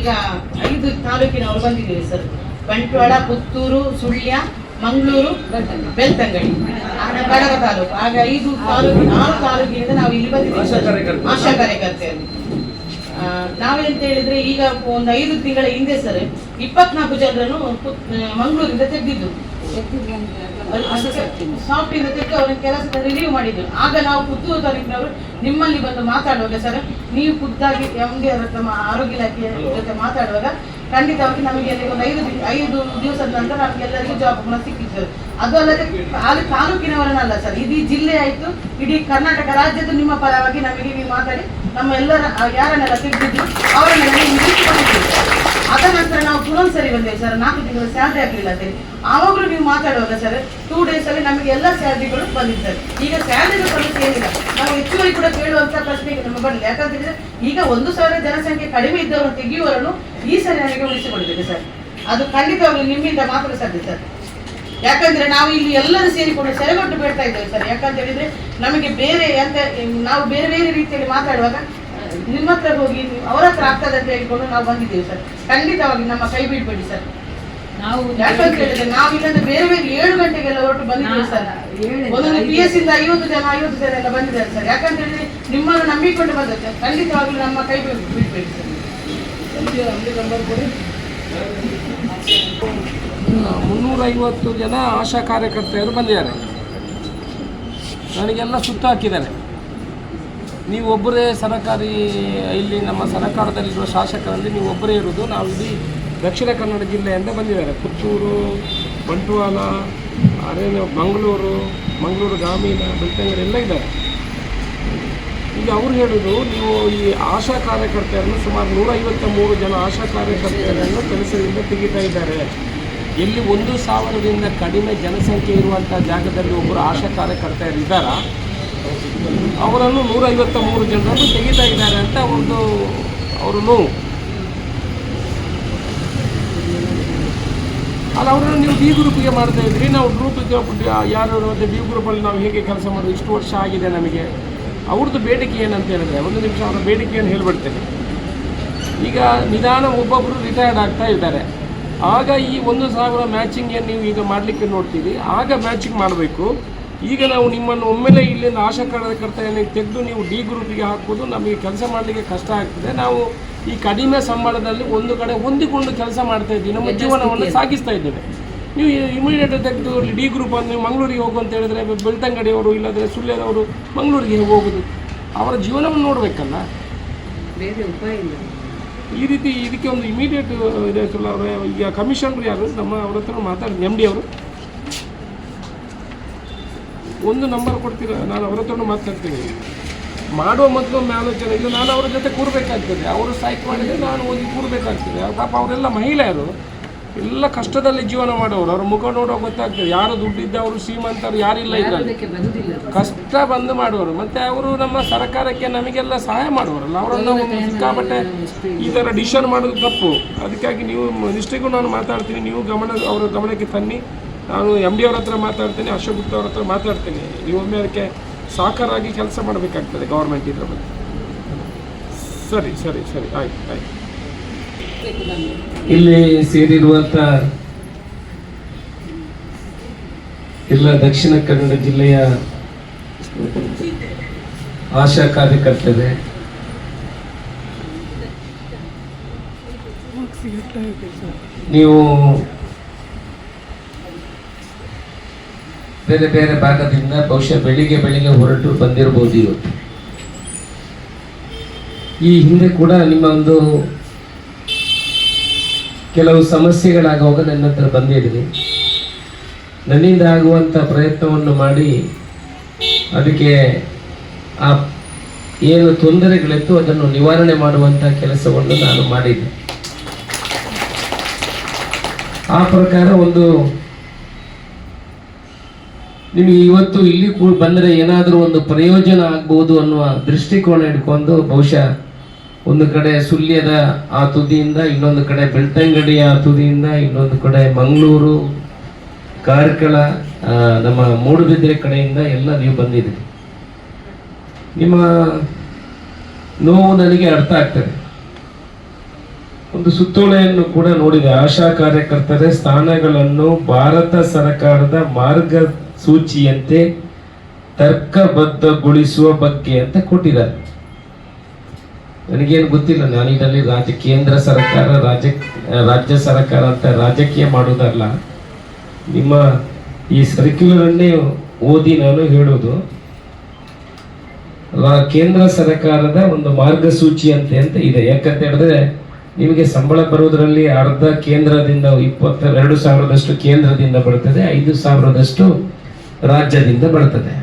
ಈಗ 5 ತಾಲೂಕಿನವರು ಬಂದಿದ್ದೀವಿ ಸರ್. ಬಂಟ್ವಾಳ, ಪುತ್ತೂರು, ಸುಳ್ಯ, ಮಂಗಳೂರು, ಬೆಳ್ತಂಗಡಿ, ಕಡಗ ತಾಲೂಕು. ಆಗ 6 ತಾಲೂಕಿನಿಂದ ನಾವು ಇಲ್ಲಿ ಬಂದಿದ್ದೀವಿ ಆಶಾ ಕಾರ್ಯಕರ್ತೆಯರು. ನಾವೇಂತ ಹೇಳಿದ್ರೆ ಈಗ ಒಂದು 5 ತಿಂಗಳ ಹಿಂದೆ ಸರ್ 24 ಜನರನ್ನು ಮಂಗಳೂರಿಂದ ತೆಗೆದಿದ್ದು, ಸಾಫ್ಟ್ ಇಂದ ತೆಗೆದು ಅವ್ರ ಕೆಲಸದ ರಿಲೀವ್ ಮಾಡಿದ್ರು. ಆಗ ನಾವು ಪುತ್ತೂರು ತಾಲೂಕಿನವರು ನಿಮ್ಮಲ್ಲಿ ಬಂದು ಮಾತಾಡುವಾಗ ಸರ್, ನೀವು ಖುದ್ದಾಗಿ MD ನಮ್ಮ ಆರೋಗ್ಯ ಇಲಾಖೆಯ ಜೊತೆ ಮಾತಾಡುವಾಗ ಖಂಡಿತವಾಗಿ ನಮಗೆ ಒಂದು 5 ದಿವಸದ ನಂತರ ನಮಗೆಲ್ಲರಿಗೂ ಜಾಬ್ ಸಿಕ್ಕಿತ್ತು. ಅದು ಅಲ್ಲದೆ ತಾಲೂಕಿನವರನ್ನಲ್ಲ ಸರ್, ಇಡೀ ಜಿಲ್ಲೆ ಆಯ್ತು, ಇಡೀ ಕರ್ನಾಟಕ ರಾಜ್ಯದ ನಿಮ್ಮ ಪರವಾಗಿ ನಮಗೆ ನೀವು ಮಾತಾಡಿ ನಮ್ಮ ಎಲ್ಲರ ಯಾರನ್ನೆಲ್ಲ ತೆಗೆದಿದ್ರು ಅವರನ್ನೆಲ್ಲ ಅದ ನಂತರ ನಾವು ಪುನಃ ಸರಿ ಬಂದೇವೆ ಸರ್. 4 ತಿಂಗಳು ಸ್ಯಾಲ್ರಿ ಆಗಲಿಲ್ಲ ಅಂತೇಳಿ ಆವಾಗಲೂ ನೀವು ಮಾತಾಡುವಾಗ ಸರ್ 2 ಡೇಸ್ ಅಲ್ಲಿ ನಮಗೆ ಎಲ್ಲ ಸ್ಯಾಲ್ರಿಗಳು ಬಂದಿದ್ದಾರೆ. ಈಗ ಸ್ಯಾಲ್ರಿಗಳ ಸಮಸ್ಯೆ ಏನಿಲ್ಲ, ನಾವು ಹೆಚ್ಚುವರಿ ಕೂಡ ಕೇಳುವಂತ ಪ್ರಶ್ನೆಗೆ ನಮ್ಮ ಬರಲಿಲ್ಲ. ಯಾಕಂತಂದ್ರೆ ಈಗ 1,000 ಜನಸಂಖ್ಯೆ ಕಡಿಮೆ ಇದ್ದವರನ್ನು ತೆಗೆಯುವವರನ್ನು ಈ ಸರಿ ನಮಗೆ ಉಳಿಸಿಕೊಳ್ಬೇಕು ಸರ್. ಅದು ಖಂಡಿತವಾಗ್ಲೂ ನಿಮ್ಮಿಂದ ಮಾತ್ರ ಸಾಧ್ಯ ಸರ್. ಯಾಕಂದ್ರೆ ನಾವು ಇಲ್ಲಿ ಎಲ್ಲರೂ ಸೇರಿಕೊಂಡು ಸೆರೆಗೊಟ್ಟು ಬೇಡ್ತಾ ಇದ್ದೇವೆ ಸರ್. ಯಾಕಂತ ಹೇಳಿದ್ರೆ ನಮಗೆ ಬೇರೆ ನಾವು ಬೇರೆ ಬೇರೆ ರೀತಿಯಲ್ಲಿ ಮಾತಾಡುವಾಗ ನಿಮ್ಮ ಹತ್ರ ಹೋಗಿ ಅವರ ಹತ್ರ ಆಗ್ತದೆ ಅಂತ ಹೇಳಿಕೊಂಡು ನಾವು ಬಂದಿದ್ದೇವೆ ಸರ್. ಖಂಡಿತವಾಗಿ ನಮ್ಮ ಕೈ ಬಿಡ್ಬೇಡಿ ಸರ್. ನಾವು ಯಾಕಂತ ಹೇಳಿದ್ರೆ ನಾವು ಇಲ್ಲಂದ್ರೆ ಬೇರೆ ಬೇರೆ 7 ಗಂಟೆಗೆಲ್ಲ ಹೊರಟು ಬಂದಿದ್ದೇವೆ ಸರ್. ಒಂದೊಂದು PS ಇಂದ 50 ಜನ ಎಲ್ಲ ಬಂದಿದ್ದಾರೆ ಸರ್. ಯಾಕಂತ ಹೇಳಿದ್ರೆ ನಿಮ್ಮನ್ನು ನಂಬಿಕೊಂಡು ಬಂದದ್ದು, ಖಂಡಿತವಾಗ್ಲೂ ನಮ್ಮ ಕೈ ಬಿಡ್ಬೇಡಿ ಸರ್. 350 ಜನ ಆಶಾ ಕಾರ್ಯಕರ್ತೆಯರು ಬಂದಿದ್ದಾರೆ. ನನಗೆಲ್ಲ ಸುತ್ತ ಹಾಕಿದ್ದಾರೆ. ನೀವು ಒಬ್ಬರೇ ಸರ್ಕಾರಿ, ಇಲ್ಲಿ ನಮ್ಮ ಸರ್ಕಾರದಲ್ಲಿರುವ ಶಾಸಕರಲ್ಲಿ ನೀವು ಒಬ್ಬರೇ ಇರೋದು. ನಾವು ಇಡೀ ದಕ್ಷಿಣ ಕನ್ನಡ ಜಿಲ್ಲೆಯಿಂದ ಬಂದಿದ್ದಾರೆ. ಪುತ್ತೂರು, ಬಂಟ್ವಾಳ, ಮಂಗಳೂರು ಗ್ರಾಮೀಣ, ಬೆಳ್ತಂಗಡಿ ಎಲ್ಲ ಇದ್ದಾರೆ. ಈಗ ಅವ್ರು ಹೇಳೋದು, ನೀವು ಈ ಆಶಾ ಕಾರ್ಯಕರ್ತೆಯರನ್ನು ಸುಮಾರು 153 ಜನ ಆಶಾ ಕಾರ್ಯಕರ್ತೆಯರನ್ನು ಕೆಲಸದಿಂದ ತೆಗಿತಾ ಇದ್ದಾರೆ. ಎಲ್ಲಿ 1,000ರಿಂದ ಕಡಿಮೆ ಜನಸಂಖ್ಯೆ ಇರುವಂಥ ಜಾಗದಲ್ಲಿ ಒಬ್ಬರು ಆಶಾ ಕಾರ್ಯಕರ್ತೆಯರಿದ್ದಾರಾ, ಅವರನ್ನು 153 ಜನರನ್ನು ತೆಗಿತಾ ಇದ್ದಾರೆ ಅಂತ ಅವರು ನೋವು. ಅಲ್ಲ, ಅವರನ್ನು ನೀವು ಡಿ ಗ್ರೂಪಿಗೆ ಮಾಡ್ತಾ ಇದ್ರಿ. ನಾವು ಗ್ರೂಪಿಗೆ ಯಾರು ಮತ್ತು ಡಿ ಗ್ರೂಪಲ್ಲಿ ನಾವು ಹೇಗೆ ಕೆಲಸ ಮಾಡೋದು, ಇಷ್ಟು ವರ್ಷ ಆಗಿದೆ ನಮಗೆ. ಅವ್ರದ್ದು ಬೇಡಿಕೆ ಏನಂತ ಹೇಳಿದ್ರೆ, 1 ನಿಮಿಷ ಅವರ ಬೇಡಿಕೆಯನ್ನು ಹೇಳ್ಬಿಡ್ತೇನೆ. ಈಗ ನಿಧಾನ ಒಬ್ಬೊಬ್ಬರು ರಿಟೈರ್ಡ್ ಆಗ್ತಾ ಇದ್ದಾರೆ. ಆಗ ಈ 1,000 ಮ್ಯಾಚಿಂಗ್ ಏನು ನೀವು ಈಗ ಮಾಡಲಿಕ್ಕೆ ನೋಡ್ತೀವಿ, ಆಗ ಮ್ಯಾಚಿಂಗ್ ಮಾಡಬೇಕು. ಈಗ ನಾವು ನಿಮ್ಮನ್ನು ಒಮ್ಮೆಲೆ ಇಲ್ಲಿಂದ ಆಶಾ ಕಾರ್ಯಕರ್ತೆಯನ್ನು ತೆಗೆದು ನೀವು ಡಿ ಗ್ರೂಪಿಗೆ ಹಾಕೋದು ನಮಗೆ ಕೆಲಸ ಮಾಡಲಿಕ್ಕೆ ಕಷ್ಟ ಆಗ್ತದೆ. ನಾವು ಈ ಕಡಿಮೆ ಸಂಬಳದಲ್ಲಿ ಒಂದು ಕಡೆ ಹೊಂದಿಕೊಂಡು ಕೆಲಸ ಮಾಡ್ತಾ ಇದ್ದೀವಿ, ನಮ್ಮ ಜೀವನವನ್ನು ಸಾಗಿಸ್ತಾ ಇದ್ದೇವೆ. ನೀವು ಇಮಿಡಿಯೇಟ್ ತೆಗೆದು ಡಿ ಗ್ರೂಪ್ ಅಂದರೆ ನೀವು ಮಂಗಳೂರಿಗೆ ಹೋಗು ಅಂತ ಹೇಳಿದ್ರೆ, ಬೆಳ್ತಂಗಡಿಯವರು ಇಲ್ಲದ್ರೆ ಸುಳ್ಯದವರು ಮಂಗಳೂರಿಗೆ ಹೋಗೋದು, ಅವರ ಜೀವನವನ್ನು ನೋಡಬೇಕಲ್ಲ, ಬೇರೆ ಉಪಾಯ ಇಲ್ಲ. ಈ ರೀತಿ ಇದಕ್ಕೆ ಒಂದು ಇಮಿಡಿಯೇಟ್ ಇದೆ. ಅವರ ಈಗ ಕಮಿಷನರ್ ಯಾರು ಅವ್ರ ಹತ್ರ ಮಾತಾಡಿ, MD ಅವರು ಒಂದು ನಂಬರ್ ಕೊಡ್ತೀರ, ನಾನು ಅವರ ಹತ್ರ ಮಾತಾಡ್ತೀನಿ. ಮಾಡುವ ಮೊದಲು ಒಂದು ಆಲೋಚನೆ ಇಲ್ಲ, ನಾನು ಅವರ ಜೊತೆ ಕೂರಬೇಕಾಗ್ತದೆ. ಅವರು ಸ್ಟ್ರೈಕ್ ಮಾಡಿದರೆ ನಾನು ಹೋಗಿ ಕೂರಬೇಕಾಗ್ತದೆ. ಪಾಪ ಅವರೆಲ್ಲ ಮಹಿಳೆಯರು, ಎಲ್ಲ ಕಷ್ಟದಲ್ಲಿ ಜೀವನ ಮಾಡೋರು. ಅವ್ರ ಮುಖ ನೋಡೋ ಗೊತ್ತಾಗ್ತದೆ ಯಾರು ದುಡ್ಡಿದ್ದವರು, ಶ್ರೀಮಂತರು ಯಾರಿಲ್ಲ ಇದರಲ್ಲಿ, ಕಷ್ಟ ಬಂದು ಮಾಡುವರು. ಮತ್ತು ಅವರು ನಮ್ಮ ಸರ್ಕಾರಕ್ಕೆ ನಮಗೆಲ್ಲ ಸಹಾಯ ಮಾಡುವರಲ್ಲ, ಅವರನ್ನು ಸಿಕ್ಕಾಪಟ್ಟೆ ಈ ಥರ ಡಿಸಿಷನ್ ಮಾಡೋದು ತಪ್ಪು. ಅದಕ್ಕಾಗಿ ನೀವು ಮಿನಿಸ್ಟ್ರಿಗೂ ನಾನು ಮಾತಾಡ್ತೀನಿ, ನೀವು ಅವರ ಗಮನಕ್ಕೆ ತನ್ನಿ. ನಾನು MD ಅವ್ರ ಹತ್ರ ಮಾತಾಡ್ತೀನಿ, ಅಶೋಕ್ ಗುಪ್ತಾ ಅವ್ರ ಹತ್ರ ಮಾತಾಡ್ತೀನಿ. ನೀವೊಮ್ಮೆ ಅದಕ್ಕೆ ಸಾಕಾರಾಗಿ ಕೆಲಸ ಮಾಡಬೇಕಾಗ್ತದೆ ಗೌರ್ಮೆಂಟ್ ಇದ್ರ ಬಗ್ಗೆ. ಸರಿ ಆಯ್ತು. ಇಲ್ಲಿ ಸೇರಿರುವಂಥ ಎಲ್ಲ ದಕ್ಷಿಣ ಕನ್ನಡ ಜಿಲ್ಲೆಯ ಆಶಾ ಕಾರ್ಯಕರ್ತರೆ, ನೀವು ಬೇರೆ ಬೇರೆ ಭಾಗದಿಂದ ಬಹುಶಃ ಬೆಳಿಗ್ಗೆ ಹೊರಟು ಬಂದಿರಬಹುದು. ಇವತ್ತು ಈ ಹಿಂದೆ ಕೂಡ ನಿಮ್ಮ ಒಂದು ಕೆಲವು ಸಮಸ್ಯೆಗಳಾಗುವಾಗ ನನ್ನ ಹತ್ರ ಬಂದಿದ್ದೀನಿ. ನನ್ನಿಂದ ಆಗುವಂಥ ಪ್ರಯತ್ನವನ್ನು ಮಾಡಿ ಅದಕ್ಕೆ ಆ ಏನು ತೊಂದರೆಗಳಿತ್ತು ಅದನ್ನು ನಿವಾರಣೆ ಮಾಡುವಂಥ ಕೆಲಸವನ್ನು ನಾನು ಮಾಡಿದ್ದೆ. ಆ ಪ್ರಕಾರ ಒಂದು ನಿಮಗೆ ಇವತ್ತು ಇಲ್ಲಿ ಬಂದರೆ ಏನಾದರೂ ಒಂದು ಪ್ರಯೋಜನ ಆಗ್ಬೋದು ಅನ್ನುವ ದೃಷ್ಟಿಕೋನ ಇಟ್ಕೊಂಡು ಬಹುಶಃ ಒಂದು ಕಡೆ ಸುಳ್ಯದ ಆ ತುದಿಯಿಂದ, ಇನ್ನೊಂದು ಕಡೆ ಬೆಳ್ತಂಗಡಿಯ ಆ ತುದಿಯಿಂದ, ಇನ್ನೊಂದು ಕಡೆ ಮಂಗಳೂರು, ಕಾರ್ಕಳ, ನಮ್ಮ ಮೂಡುಬಿದ್ರೆ ಕಡೆಯಿಂದ ಎಲ್ಲ ನೀವು ಬಂದಿದ್ದೀರಿ. ನಿಮ್ಮ ನೋವು ನನಗೆ ಅರ್ಥ ಆಗ್ತದೆ. ಒಂದು ಸುತ್ತೋಲೆಯನ್ನು ಕೂಡ ನೋಡಿದೆ. ಆಶಾ ಕಾರ್ಯಕರ್ತರ ಸ್ಥಾನಗಳನ್ನು ಭಾರತ ಸರ್ಕಾರದ ಮಾರ್ಗಸೂಚಿಯಂತೆ ತರ್ಕಬದ್ಧಗೊಳಿಸುವ ಬಗ್ಗೆ ಅಂತ ಕೊಟ್ಟಿದ್ದಾರೆ. ನನಗೇನು ಗೊತ್ತಿಲ್ಲ, ನಾನು ಇದರಲ್ಲಿ ಕೇಂದ್ರ ಸರ್ಕಾರ ರಾಜ್ಯ ಸರ್ಕಾರ ಅಂತ ರಾಜಕೀಯ ಮಾಡೋದಲ್ಲ. ನಿಮ್ಮ ಈ ಸರ್ಕ್ಯುಲರ್ ಅನ್ನೇ ಓದಿ ನಾನು ಹೇಳೋದು, ಕೇಂದ್ರ ಸರ್ಕಾರದ ಒಂದು ಮಾರ್ಗಸೂಚಿ ಅಂತ ಇದೆ. ಯಾಕಂತ ಹೇಳಿದ್ರೆ ನಿಮಗೆ ಸಂಬಳ ಬರೋದ್ರಲ್ಲಿ ಅರ್ಧ ಕೇಂದ್ರದಿಂದ 22,000 ಕೇಂದ್ರದಿಂದ ಬರ್ತದೆ, 5,000 ರಾಜ್ಯದಿಂದ ಬರ್ತದೆ.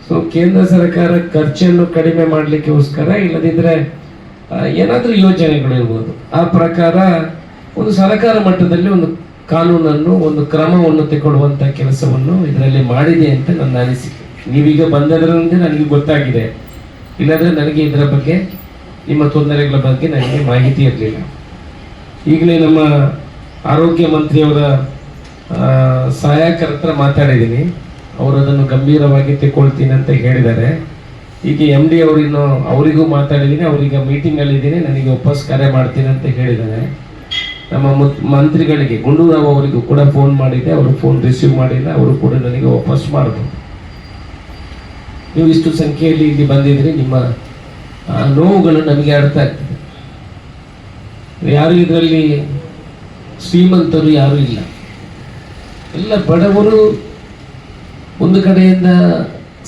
ಸೊ ಕೇಂದ್ರ ಸರ್ಕಾರ ಖರ್ಚನ್ನು ಕಡಿಮೆ ಮಾಡಲಿಕ್ಕೋಸ್ಕರ, ಇಲ್ಲದಿದ್ರೆ ಏನಾದರೂ ಯೋಜನೆಗಳು ಇರ್ಬೋದು, ಆ ಪ್ರಕಾರ ಒಂದು ಸರ್ಕಾರ ಮಟ್ಟದಲ್ಲಿ ಒಂದು ಕಾನೂನನ್ನು, ಒಂದು ಕ್ರಮವನ್ನು ತೆಗೊಳ್ಳುವಂತ ಕೆಲಸವನ್ನು ಇದರಲ್ಲಿ ಮಾಡಿದೆ ಅಂತ ನನ್ನ ಅನಿಸಿಕೆ. ನೀವೀಗ ಬಂದದರಿಂದ ನನಗೆ ಗೊತ್ತಾಗಿದೆ, ಇಲ್ಲಾಂದ್ರೆ ನನಗೆ ಇದರ ಬಗ್ಗೆ, ನಿಮ್ಮ ತೊಂದರೆಗಳ ಬಗ್ಗೆ ನನಗೆ ಮಾಹಿತಿ ಇರಲಿಲ್ಲ. ಈಗಲೇ ನಮ್ಮ ಆರೋಗ್ಯ ಮಂತ್ರಿಯವರ ಸಹಾಯಕರ ಹತ್ರ ಮಾತಾಡಿದ್ದೀನಿ, ಅವರು ಅದನ್ನು ಗಂಭೀರವಾಗಿ ತೆಗೊಳ್ತೀನಿ ಅಂತ ಹೇಳಿದ್ದಾರೆ. ಈಗ MD ಅವರಿನ್ನು ಅವರಿಗೂ ಮಾತಾಡಿದ್ದೀನಿ, ಅವರೀಗ ಮೀಟಿಂಗಲ್ಲಿ ಇದ್ದೀನಿ, ನನಗೆ ವಾಪಸ್ ಕರೆ ಮಾಡ್ತೀನಿ ಅಂತ ಹೇಳಿದ್ದಾರೆ. ನಮ್ಮ ಮಂತ್ರಿಗಳಿಗೆ ಗುಂಡೂರಾವ್ ಅವರಿಗೂ ಕೂಡ ಫೋನ್ ಮಾಡಿದ್ದೆ, ಅವರು ಫೋನ್ ರಿಸೀವ್ ಮಾಡಿಲ್ಲ, ಅವರು ಕೂಡ ನನಗೆ ವಾಪಸ್ ಮಾಡಬಹುದು. ನೀವು ಇಷ್ಟು ಸಂಖ್ಯೆಯಲ್ಲಿ ಇಲ್ಲಿ ಬಂದಿದ್ರಿ, ನಿಮ್ಮ ನೋವುಗಳು ನಮಗೆ ಅರ್ಥ ಆಗ್ತದೆ. ಯಾರು ಇದರಲ್ಲಿ ಶ್ರೀಮಂತರು ಯಾರು ಇಲ್ಲ, ಎಲ್ಲ ಬಡವರು. ಒಂದು ಕಡೆಯಿಂದ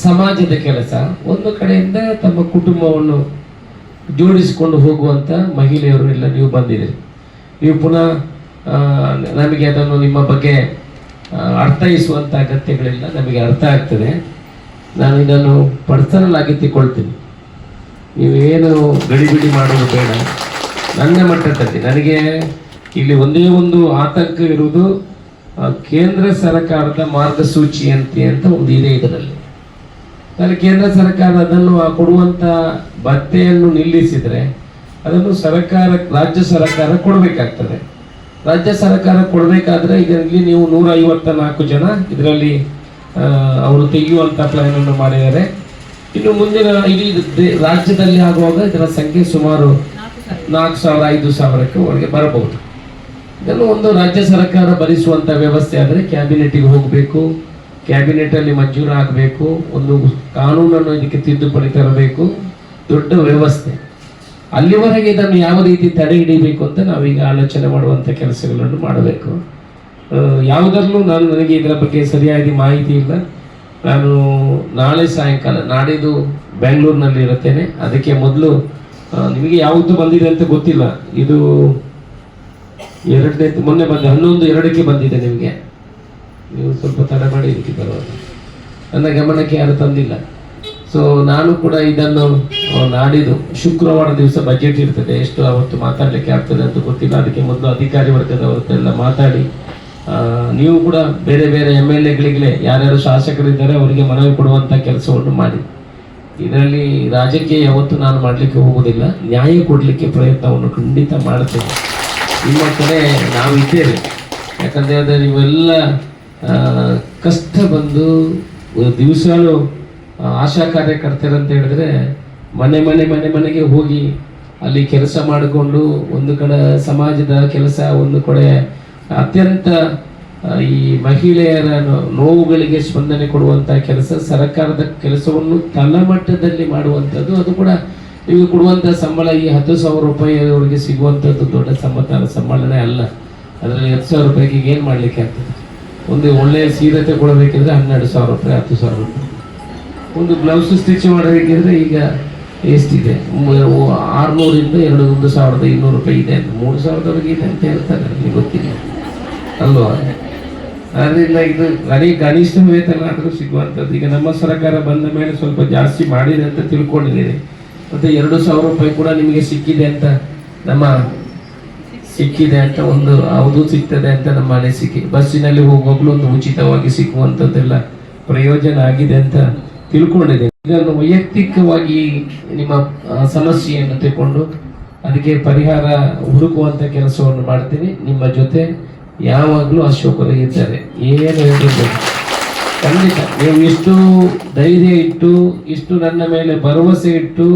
ಸಮಾಜದ ಕೆಲಸ, ಒಂದು ಕಡೆಯಿಂದ ತಮ್ಮ ಕುಟುಂಬವನ್ನು ಜೋಡಿಸಿಕೊಂಡು ಹೋಗುವಂತ ಮಹಿಳೆಯರು ಎಲ್ಲ ನೀವು ಬಂದಿದ್ದೀರಿ. ನೀವು ಪುನಃ ನಮಗೆ ಅದನ್ನು ನಿಮ್ಮ ಬಗ್ಗೆ ಅರ್ಥೈಸುವಂತ ಅಗತ್ಯಗಳಿಲ್ಲ, ನಮಗೆ ಅರ್ಥ ಆಗ್ತದೆ. ನಾನು ಇದನ್ನು ಪರ್ಸನಲ್ ಆಗಿ ತಿಳ್ಕೊಳ್ತೀನಿ, ನೀವೇನು ಗಡಿಬಿಡಿ ಮಾಡೋದು ಬೇಡ. ನನ್ನ ಮಟ್ಟದಲ್ಲಿ ನನಗೆ ಇಲ್ಲಿ ಒಂದೇ ಒಂದು ಆತಂಕ ಇರುವುದು, ಕೇಂದ್ರ ಸರ್ಕಾರದ ಮಾರ್ಗಸೂಚಿ ಅಂತ ಒಂದು ಇದೆ ಇದರಲ್ಲಿ. ನಾನು ಕೇಂದ್ರ ಸರ್ಕಾರ ಅದನ್ನು ಕೊಡುವಂತ ಭತ್ಯೆಯನ್ನು ನಿಲ್ಲಿಸಿದ್ರೆ ಅದನ್ನು ರಾಜ್ಯ ಸರ್ಕಾರ ಕೊಡಬೇಕಾಗ್ತದೆ. ರಾಜ್ಯ ಸರ್ಕಾರ ಕೊಡಬೇಕಾದ್ರೆ ಇದರಲ್ಲಿ ನೀವು 154 ಜನ ಇದರಲ್ಲಿ ಅವರು ತೆಗೆಯುವಂತ ಪ್ಲಾನ್ ಅನ್ನು ಮಾಡಿದ್ದಾರೆ. ಇನ್ನು ಮುಂದಿನ ಇಡೀ ರಾಜ್ಯದಲ್ಲಿ ಆಗುವಾಗ ಇದರ ಸಂಖ್ಯೆ ಸುಮಾರು 4,000-5,000ಕ್ಕೆ ಒಳಗೆ ಬರಬಹುದು. ಇದನ್ನು ಒಂದು ರಾಜ್ಯ ಸರ್ಕಾರ ಭರಿಸುವಂತ ವ್ಯವಸ್ಥೆ ಆದರೆ ಕ್ಯಾಬಿನೆಟ್ಗೆ ಹೋಗಬೇಕು, ಕ್ಯಾಬಿನೆಟ್ ಅಲ್ಲಿ ಮಂಜೂರು ಆಗಬೇಕು, ಒಂದು ಕಾನೂನನ್ನು ಇದಕ್ಕೆ ತಿದ್ದುಪಡಿ ತರಬೇಕು, ದೊಡ್ಡ ವ್ಯವಸ್ಥೆ. ಅಲ್ಲಿವರೆಗೆ ಇದನ್ನು ಯಾವ ರೀತಿ ತಡೆ ಹಿಡಿಬೇಕು ಅಂತ ನಾವೀಗ ಆಲೋಚನೆ ಮಾಡುವಂತ ಕೆಲಸಗಳನ್ನು ಮಾಡಬೇಕು. ಯಾವುದರಲ್ಲೂ ನನಗೆ ಇದರ ಬಗ್ಗೆ ಸರಿಯಾಗಿ ಮಾಹಿತಿ ಇಲ್ಲ. ನಾನು ನಾಳೆ ಸಾಯಂಕಾಲ, ನಾಡಿದ್ದು ಬೆಂಗಳೂರಿನಲ್ಲಿ ಇರುತ್ತೇನೆ. ಅದಕ್ಕೆ ಮೊದಲು ನಿಮಗೆ ಯಾವತ್ತು ಬಂದಿದೆ ಅಂತ ಗೊತ್ತಿಲ್ಲ, ಇದು ಮೊನ್ನೆ ಬಂದ 11/2ಕ್ಕೆ ಬಂದಿದೆ. ನಿಮಗೆ ನೀವು ಸ್ವಲ್ಪ ತಡ ಮಾಡಿ ಇದಕ್ಕೆ ಬರುವಾಗ ನನ್ನ ಗಮನಕ್ಕೆ ಯಾರು ತಂದಿಲ್ಲ. ಸೊ ನಾನು ಕೂಡ ಇದನ್ನು ನಾಡಿದ್ದು ಶುಕ್ರವಾರ ದಿವಸ ಬಜೆಟ್ ಇರ್ತದೆ, ಎಷ್ಟು ಅವತ್ತು ಮಾತಾಡಲಿಕ್ಕೆ ಆಗ್ತದೆ ಅಂತ ಗೊತ್ತಿಲ್ಲ. ಅದಕ್ಕೆ ಮೊದಲು ಅಧಿಕಾರಿ ವರ್ಗದವರತ್ತೆಲ್ಲ ಮಾತಾಡಿ, ನೀವು ಕೂಡ ಬೇರೆ ಬೇರೆ MLAಗಳಿಗೆ ಯಾರ್ಯಾರು ಶಾಸಕರಿದ್ದಾರೆ ಅವರಿಗೆ ಮನವಿ ಕೊಡುವಂತ ಕೆಲಸವನ್ನು ಮಾಡಿ. ಇದರಲ್ಲಿ ರಾಜಕೀಯ ಯಾವತ್ತು ನಾನು ಮಾಡಲಿಕ್ಕೆ ಹೋಗುವುದಿಲ್ಲ, ನ್ಯಾಯ ಕೊಡಲಿಕ್ಕೆ ಪ್ರಯತ್ನವನ್ನು ಖಂಡಿತ ಮಾಡುತ್ತೇನೆ. ನಿಮ್ಮ ಕಡೆ ನಾವು ಇದ್ದೇವೆ. ಯಾಕಂದ್ರೆ ಅದೇ ನೀವೆಲ್ಲ ಕಷ್ಟ ಬಂದು ದಿವಸಗಳು ಆಶಾ ಕಾರ್ಯಕರ್ತರಂತ ಹೇಳಿದ್ರೆ ಮನೆಗೆ ಹೋಗಿ ಅಲ್ಲಿ ಕೆಲಸ ಮಾಡಿಕೊಂಡು, ಒಂದು ಕಡೆ ಸಮಾಜದ ಕೆಲಸ, ಒಂದು ಕಡೆ ಅತ್ಯಂತ ಈ ಮಹಿಳೆಯರ ನೋವುಗಳಿಗೆ ಸ್ಪಂದನೆ ಕೊಡುವಂತಹ ಕೆಲಸ, ಸರ್ಕಾರದ ಕೆಲಸವನ್ನು ತಳಮಟ್ಟದಲ್ಲಿ ಮಾಡುವಂಥದ್ದು. ಅದು ಕೂಡ ನೀವು ಕೊಡುವಂತಹ ಸಂಬಳ ಈ 10,000 ರೂಪಾಯಿ ಅವರಿಗೆ ಸಿಗುವಂಥದ್ದು ದೊಡ್ಡ ಸಂಬಳನೇ ಅಲ್ಲ. ಅದರಲ್ಲಿ 10,000 ರೂಪಾಯಿಗೆ ಏನು ಮಾಡಲಿಕ್ಕೆ ಆಗ್ತದೆ? ಒಂದು ಒಳ್ಳೆಯ ಸೀರೆ ತಗೊಳ್ಬೇಕಿದ್ರೆ 12,000 ರೂಪಾಯಿ, 10,000 ರೂಪಾಯಿ. ಒಂದು ಬ್ಲೌಸ್ ಸ್ಟಿಚ್ ಮಾಡಬೇಕಿದ್ರೆ ಈಗ ಎಷ್ಟಿದೆ? 600ರಿಂದ 1,200 ರೂಪಾಯಿ ಇದೆ ಅಂತ, 3,000ದವರೆಗೆ ಇದೆ ಅಂತ ಹೇಳ್ತಾರೆ, ನಿಮಗೆ ಗೊತ್ತಿಲ್ಲ ಅಲ್ವಾ? ಅದರಿಂದ ಇದು ಕನಿಷ್ಠ ವೇತನ ಆದರೂ ಸಿಗುವಂಥದ್ದು. ಈಗ ನಮ್ಮ ಸರ್ಕಾರ ಬಂದ ಮೇಲೆ ಸ್ವಲ್ಪ ಜಾಸ್ತಿ ಮಾಡಿದೆ ಅಂತ ತಿಳ್ಕೊಂಡಿದ್ದೀನಿ. ಮತ್ತೆ 2,000 ರೂಪಾಯಿ ಕೂಡ ನಿಮಗೆ ಸಿಕ್ಕಿದೆ ಅಂತ ಒಂದು ಯಾವುದು ಸಿಗ್ತದೆ ಅಂತ ನಮ್ಮ ಅನಿಸಿಕೆ. ಬಸ್ಸಿನಲ್ಲಿ ಹೋಗುವಾಗಲೂ ಒಂದು ಉಚಿತವಾಗಿ ಸಿಕ್ಕುವಂಥದ್ದೆಲ್ಲ ಪ್ರಯೋಜನ ಆಗಿದೆ ಅಂತ ತಿಳ್ಕೊಂಡಿದೆ. ಇದನ್ನು ವೈಯಕ್ತಿಕವಾಗಿ ನಿಮ್ಮ ಸಮಸ್ಯೆಯನ್ನು ತಗೊಂಡು ಅದಕ್ಕೆ ಪರಿಹಾರ ಹುಡುಕುವಂತ ಕೆಲಸವನ್ನು ಮಾಡ್ತೀನಿ. ನಿಮ್ಮ ಜೊತೆ ಯಾವಾಗಲೂ ಅಶೋಕರು ಇದ್ದಾರೆ, ಏನು ಹೇಳಿದ್ರು ಖಂಡಿತ. ನೀವು ಇಷ್ಟು ಧೈರ್ಯ ಇಟ್ಟು, ಇಷ್ಟು ನನ್ನ ಮೇಲೆ ಭರವಸೆ ಇಟ್ಟು,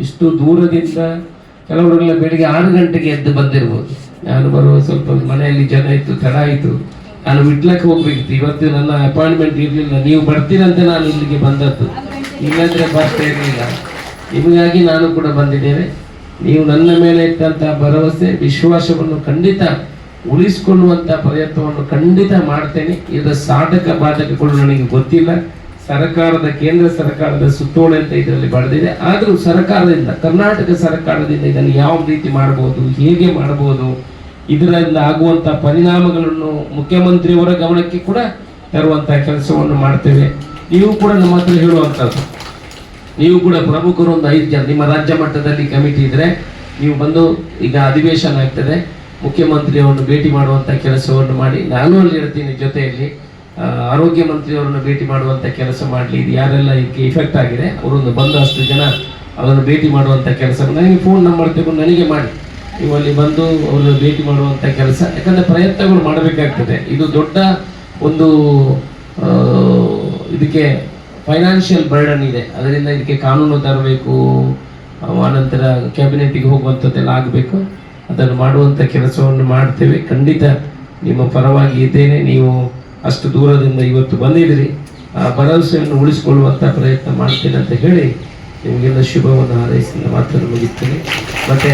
ಇಷ್ಟು ದೂರದಿಂದ ಕೆಲವರೆಲ್ಲ ಬೆಳಿಗ್ಗೆ 6 ಗಂಟೆಗೆ ಎದ್ದು ಬಂದಿರ್ಬೋದು. ನಾನು ಬರುವ ಸ್ವಲ್ಪ ಮನೆಯಲ್ಲಿ ಜನ ಇತ್ತು, ತಡ ಆಯಿತು, ನಾನು ವಿಟ್ಲಕ್ಕೆ ಹೋಗ್ಬೇಕಿತ್ತು. ಇವತ್ತು ನನ್ನ ಅಪಾಯಿಂಟ್ಮೆಂಟ್ ಇರಲಿಲ್ಲ, ನೀವು ಬರ್ತೀರಂತೆ ನಾನು ಇಲ್ಲಿಗೆ ಬಂದದ್ದು, ಇಲ್ಲಂದ್ರೆ ಬರ್ತಾ ಇರಲಿಲ್ಲ. ನಿಮಗಾಗಿ ನಾನು ಕೂಡ ಬಂದಿದ್ದೇನೆ. ನೀವು ನನ್ನ ಮೇಲೆ ಇಟ್ಟಂಥ ಭರವಸೆ ವಿಶ್ವಾಸವನ್ನು ಖಂಡಿತ ಉಳಿಸಿಕೊಳ್ಳುವಂಥ ಪ್ರಯತ್ನವನ್ನು ಖಂಡಿತ ಮಾಡ್ತೇನೆ. ಇದರ ಸಾಧಕ ಬಾಧಕಗಳು ನನಗೆ ಗೊತ್ತಿಲ್ಲ. ಸರ್ಕಾರದ, ಕೇಂದ್ರ ಸರ್ಕಾರದ ಸುತ್ತೋಲೆ ಅಂತ ಇದರಲ್ಲಿ ಬರೆದಿದೆ. ಆದರೂ ಸರ್ಕಾರದಿಂದ, ಕರ್ನಾಟಕ ಸರ್ಕಾರದಿಂದ ಇದನ್ನು ಯಾವ ರೀತಿ ಮಾಡಬಹುದು, ಹೇಗೆ ಮಾಡಬಹುದು, ಇದರಿಂದ ಆಗುವಂಥ ಪರಿಣಾಮಗಳನ್ನು ಮುಖ್ಯಮಂತ್ರಿಯವರ ಗಮನಕ್ಕೆ ಕೂಡ ತರುವಂಥ ಕೆಲಸವನ್ನು ಮಾಡ್ತೇವೆ. ನೀವು ಕೂಡ ನಮ್ಮ ಹತ್ರ ಹೇಳುವಂಥದ್ದು, ನೀವು ಕೂಡ ಪ್ರಮುಖರು ಒಂದು 5 ಜನ ನಿಮ್ಮ ರಾಜ್ಯ ಮಟ್ಟದಲ್ಲಿ ಕಮಿಟಿ ಇದ್ರೆ ನೀವು ಬಂದು, ಈಗ ಅಧಿವೇಶನ ಆಗ್ತದೆ, ಮುಖ್ಯಮಂತ್ರಿಯವರನ್ನು ಭೇಟಿ ಮಾಡುವಂಥ ಕೆಲಸವನ್ನು ಮಾಡಿ. ನಾನು ಅಲ್ಲಿ ಇರ್ತೀನಿ ಜೊತೆಯಲ್ಲಿ. ಆರೋಗ್ಯ ಮಂತ್ರಿಯವರನ್ನು ಭೇಟಿ ಮಾಡುವಂಥ ಕೆಲಸ ಮಾಡಲಿ. ಇದು ಯಾರೆಲ್ಲ ಇದಕ್ಕೆ ಇಫೆಕ್ಟ್ ಆಗಿದೆ ಅವರೊಂದು ಬಂದು 10 ಜನ ಅವರನ್ನು ಭೇಟಿ ಮಾಡುವಂಥ ಕೆಲಸ, ನನಗೆ ಫೋನ್ ನಂಬರ್ ತಗೊಂಡು ನನಗೆ ಮಾಡಿ, ನೀವು ಅಲ್ಲಿ ಬಂದು ಅವರನ್ನು ಭೇಟಿ ಮಾಡುವಂಥ ಕೆಲಸ. ಯಾಕಂದರೆ ಪ್ರಯತ್ನಗಳು ಮಾಡಬೇಕಾಗ್ತದೆ. ಇದು ದೊಡ್ಡ ಒಂದು ಇದಕ್ಕೆ ಫೈನಾನ್ಷಿಯಲ್ ಬರ್ಡನ್ ಇದೆ. ಅದರಿಂದ ಇದಕ್ಕೆ ಕಾನೂನು ತರಬೇಕು, ಆನಂತರ ಕ್ಯಾಬಿನೆಟ್ಗೆ ಹೋಗುವಂಥದ್ದೆಲ್ಲ ಆಗಬೇಕು. ಅದನ್ನು ಮಾಡುವಂಥ ಕೆಲಸವನ್ನು ಮಾಡ್ತೇವೆ. ಖಂಡಿತ ನಿಮ್ಮ ಪರವಾಗಿ ಇದ್ದೇನೆ. ನೀವು ಅಷ್ಟು ದೂರದಿಂದ ಇವತ್ತು ಬಂದಿದ್ದೀರಿ, ಆ ಭರವಸೆಯನ್ನು ಉಳಿಸಿಕೊಳ್ಳುವಂಥ ಪ್ರಯತ್ನ ಮಾಡ್ತೇನೆ ಅಂತ ಹೇಳಿ ನಿಮಗೆಲ್ಲ ಶುಭವನ್ನು ಹಾರೈಸಿದ ಮಾತನ್ನು ಮುಗಿಸ್ತೇನೆ. ಮತ್ತು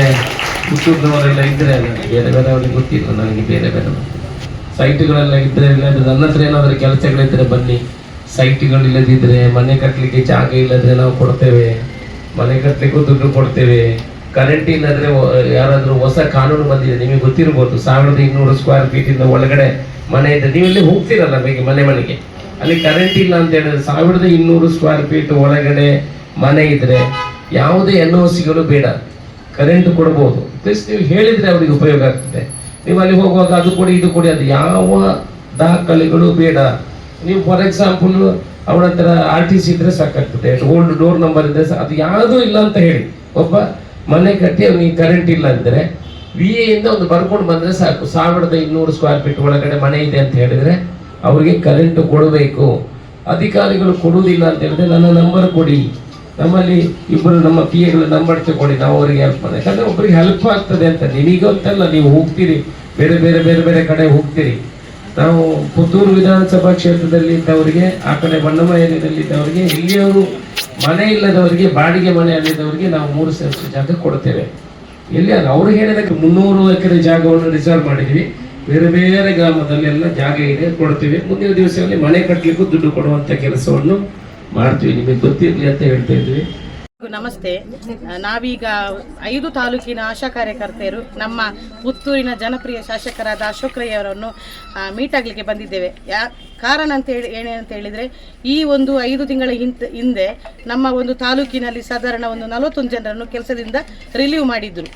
ಪುತ್ತೂರಿನವರೆಲ್ಲ ಇದ್ದರೆ, ಬೇರೆ ಬೇರೆ ಅವ್ರಿಗೆ ಗೊತ್ತಿಲ್ಲ ನನಗೆ, ಬೇರೆ ಬೇರೆ ಸೈಟ್ಗಳೆಲ್ಲ ಇದ್ದರೆ, ಇಲ್ಲದ್ರೆ ನನ್ನ ಹತ್ರ ಏನಾದರೂ ಕೆಲಸಗಳಿದ್ದರೆ ಬನ್ನಿ. ಸೈಟ್ಗಳಿಲ್ಲದಿದ್ದರೆ, ಮನೆ ಕಟ್ಟಲಿಕ್ಕೆ ಜಾಗ ಇಲ್ಲದ್ರೆ ನಾವು ಕೊಡ್ತೇವೆ, ಮನೆ ಕಟ್ಟಲಿಕ್ಕೂ ದುಡ್ಡು ಕೊಡ್ತೇವೆ. ಕರೆಂಟ್ ಇಲ್ಲದ್ರೆ ಯಾರಾದರೂ ಹೊಸ ಕಾನೂನು ಬಂದಿದೆ, ನಿಮಗೆ ಗೊತ್ತಿರ್ಬೋದು, 1200 ಸ್ಕ್ವೇರ್ ಫೀಟಿಂದ ಒಳಗಡೆ ಮನೆ ಇದೆ. ನೀವೆಲ್ಲಿ ಹೋಗ್ತೀರಲ್ಲ ಮನೆಗೆ, ಅಲ್ಲಿ ಕರೆಂಟ್ ಇಲ್ಲ ಅಂತ ಹೇಳಿದ್ರೆ 1200 ಸ್ಕ್ವೇರ್ ಫೀಟ್ ಒಳಗಡೆ ಮನೆ ಇದ್ರೆ ಯಾವುದೇ NOCಗಳು ಬೇಡ, ಕರೆಂಟ್ ಕೊಡ್ಬೋದು. ಪ್ಲಸ್ ನೀವು ಹೇಳಿದರೆ ಅವ್ರಿಗೆ ಉಪಯೋಗ ಆಗ್ತದೆ. ನೀವು ಅಲ್ಲಿ ಹೋಗುವಾಗ ಅದು ಕೊಡಿ ಇದು ಕೊಡಿ, ಅದು ಯಾವ ದಾಖಲೆಗಳು ಬೇಡ. ನೀವು ಫಾರ್ ಎಕ್ಸಾಂಪಲ್ ಅವನ ಹತ್ರ RTC ಇದ್ರೆ ಸಾಕಾಗ್ತದೆ, ಓಲ್ಡ್ ಡೋರ್ ನಂಬರ್ ಇದ್ರೆ ಅದು ಯಾವುದೂ ಇಲ್ಲ ಅಂತ ಹೇಳಿ, ಒಬ್ಬ ಮನೆ ಕಟ್ಟಿ ಅವನಿಗೆ ಕರೆಂಟ್ ಇಲ್ಲ ಅಂದರೆ VA ಇಂದ ಒಂದು ಬರ್ಕೊಂಡು ಬಂದರೆ ಸಾಕು, 1200 ಸ್ಕ್ವೇರ್ ಫೀಟ್ ಒಳಗಡೆ ಮನೆ ಇದೆ ಅಂತ ಹೇಳಿದರೆ ಅವ್ರಿಗೆ ಕರೆಂಟ್ ಕೊಡಬೇಕು. ಅಧಿಕಾರಿಗಳು ಕೊಡುವುದಿಲ್ಲ ಅಂತ ಹೇಳಿದ್ರೆ ನನ್ನ ನಂಬರ್ ಕೊಡಿ, ನಮ್ಮಲ್ಲಿ ಇಬ್ಬರು ನಮ್ಮ PAಗಳ ನಂಬರ್ ತಗೊಳ್ಳಿ, ನಾವು ಅವರಿಗೆ ಹೆಲ್ಪ್ ಮಾಡಿ. ಯಾಕಂದರೆ ಒಬ್ಬರಿಗೆ ಹೆಲ್ಪ್ ಆಗ್ತದೆ ಅಂತ. ನಿಮಗಂತಲ್ಲ, ನೀವು ಹೋಗ್ತೀರಿ, ಬೇರೆ ಬೇರೆ ಬೇರೆ ಬೇರೆ ಕಡೆ ಹೋಗ್ತೀರಿ. ನಾವು ಪುತ್ತೂರು ವಿಧಾನಸಭಾ ಕ್ಷೇತ್ರದಲ್ಲಿ ಇದ್ದವರಿಗೆ, ಆ ಕಡೆ ಬಣ್ಣಮಯದಲ್ಲಿ ಇದ್ದವರಿಗೆ, ಇಲ್ಲಿಯವರು ಮನೆ ಇಲ್ಲದವರಿಗೆ, ಬಾಡಿಗೆ ಮನೆ ಅಲ್ಲಿದ್ದವರಿಗೆ ನಾವು 3 ಸೆನ್ಸ್ ಜಾಗ ಕೊಡ್ತೇವೆ. ಎಲ್ಲಿ ಅವ್ರು ಹೇಳಿದಕ್ಕೆ 300 ಎಕರೆ ಜಾಗವನ್ನು ರಿಸರ್ವ್ ಮಾಡಿದ್ವಿ. ಬೇರೆ ಬೇರೆ ಗ್ರಾಮದಲ್ಲಿ ಎಲ್ಲ ಜಾಗ ಇದೆ, ಕೊಡ್ತೀವಿ. ಮುಂದಿನ ದಿವಸದಲ್ಲಿ ಮನೆ ಕಟ್ಟಲಿಕ್ಕೂ ದುಡ್ಡು ಕೊಡುವಂಥ ಕೆಲಸವನ್ನು ಮಾಡ್ತೀವಿ. ನಿಮಗೆ ಗೊತ್ತಿರಲಿ ಅಂತ ಹೇಳ್ತಾ ಇದ್ವಿ. ನಮಸ್ತೆ. ನಾವೀಗ 5 ತಾಲೂಕಿನ ಆಶಾ ಕಾರ್ಯಕರ್ತೆಯರು ನಮ್ಮ ಪುತ್ತೂರಿನ ಜನಪ್ರಿಯ ಶಾಸಕರಾದ ಅಶೋಕ್ ರೈ ಅವರನ್ನು ಮೀಟ್ ಆಗಲಿಕ್ಕೆ ಬಂದಿದ್ದೇವೆ. ಕಾರಣ ಅಂತ ಹೇಳಿದರೆ, ಈ ಒಂದು 5 ತಿಂಗಳ ಹಿಂದೆ ನಮ್ಮ ಒಂದು ತಾಲೂಕಿನಲ್ಲಿ ಸಾಧಾರಣ ಒಂದು 41 ಜನರನ್ನು ಕೆಲಸದಿಂದ ರಿಲೀವ್ ಮಾಡಿದ್ರು.